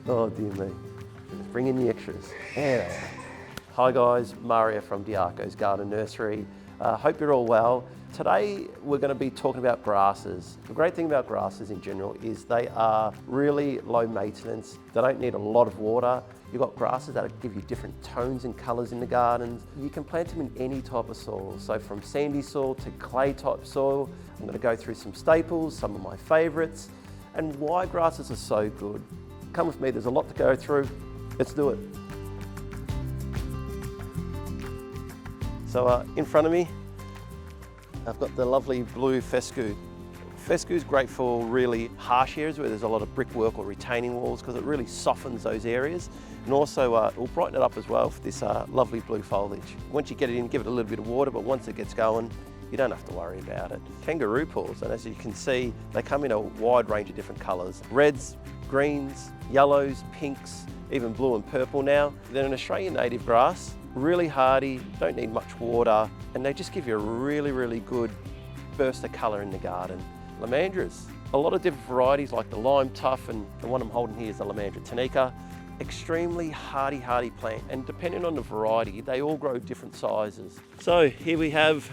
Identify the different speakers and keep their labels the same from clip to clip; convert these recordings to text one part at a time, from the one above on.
Speaker 1: Oh dear me. Bring in the extras. Yeah. Hi guys, Mario from Diaco's Garden Nursery. Hope you're all well. Today we're going to be talking about grasses. The great thing about grasses in general is they are really low maintenance. They don't need a lot of water. You've got grasses that give you different tones and colours in the gardens. You can plant them in any type of soil. So from sandy soil to clay type soil. I'm going to go through some staples, some of my favourites, and why grasses are so good. Come with me, there's a lot to go through. Let's do it. So in front of me, I've got the lovely blue fescue. Fescue is great for really harsh areas where there's a lot of brickwork or retaining walls because it really softens those areas. And also it will brighten it up as well for this lovely blue foliage. Once you get it in, give it a little bit of water, but once it gets going, you don't have to worry about it. Kangaroo paws, and as you can see, they come in a wide range of different colours. Reds, greens, yellows, pinks, even blue and purple now. They're an Australian native grass, really hardy, don't need much water, and they just give you a really, really good burst of colour in the garden. Lamandres, a lot of different varieties like the lime tuff, and the one I'm holding here is the Lamandre tunica. Extremely hardy plant, and depending on the variety, they all grow different sizes. So here we have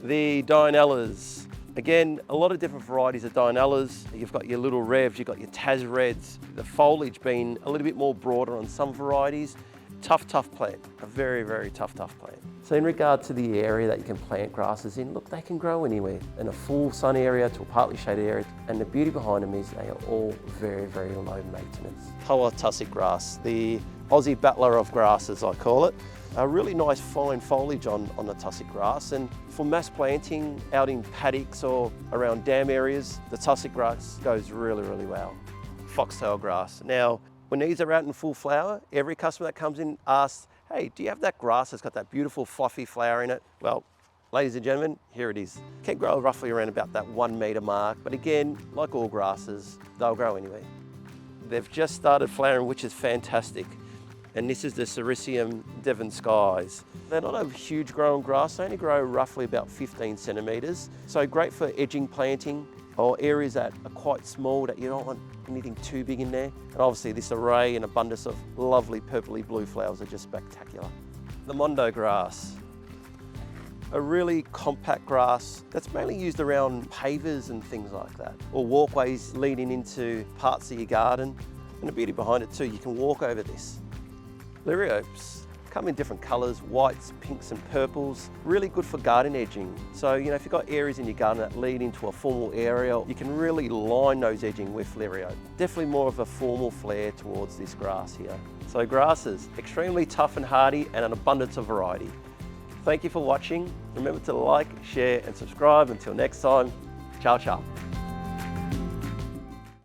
Speaker 1: the Dianellas. Again, a lot of different varieties of Dianellas. You've got your little revs, you've got your Tas Reds, the foliage being a little bit more broader on some varieties. Tough plant, a very, very tough plant. So in regard to the area that you can plant grasses in, look, they can grow anywhere, in a full sun area to a partly shaded area. And the beauty behind them is they are all very, very low maintenance. Hoa tussock grass, the Aussie battler of grasses, I call it. A really nice fine foliage on the tussock grass, and for mass planting out in paddocks or around dam areas, the tussock grass goes really, really well. Foxtail grass. Now, when these are out in full flower, every customer that comes in asks, hey, do you have that grass that's got that beautiful fluffy flower in it? Well, ladies and gentlemen, here it is. Can grow roughly around about that 1 metre mark, but again, like all grasses, they'll grow anyway. They've just started flowering, which is fantastic. And this is the Sericium Devon Skies. They're not a huge growing grass, they only grow roughly about 15 centimetres. So great for edging planting or areas that are quite small that you don't want anything too big in there. And obviously this array and abundance of lovely purpley blue flowers are just spectacular. The Mondo Grass. A really compact grass that's mainly used around pavers and things like that, or walkways leading into parts of your garden. And the beauty behind it too, you can walk over this. Liriopes come in different colours, whites, pinks and purples, really good for garden edging. So, you know, if you've got areas in your garden that lead into a formal area, you can really line those edging with Liriope. Definitely more of a formal flair towards this grass here. So grasses, extremely tough and hardy and an abundance of variety. Thank you for watching. Remember to like, share and subscribe. Until next time, ciao ciao.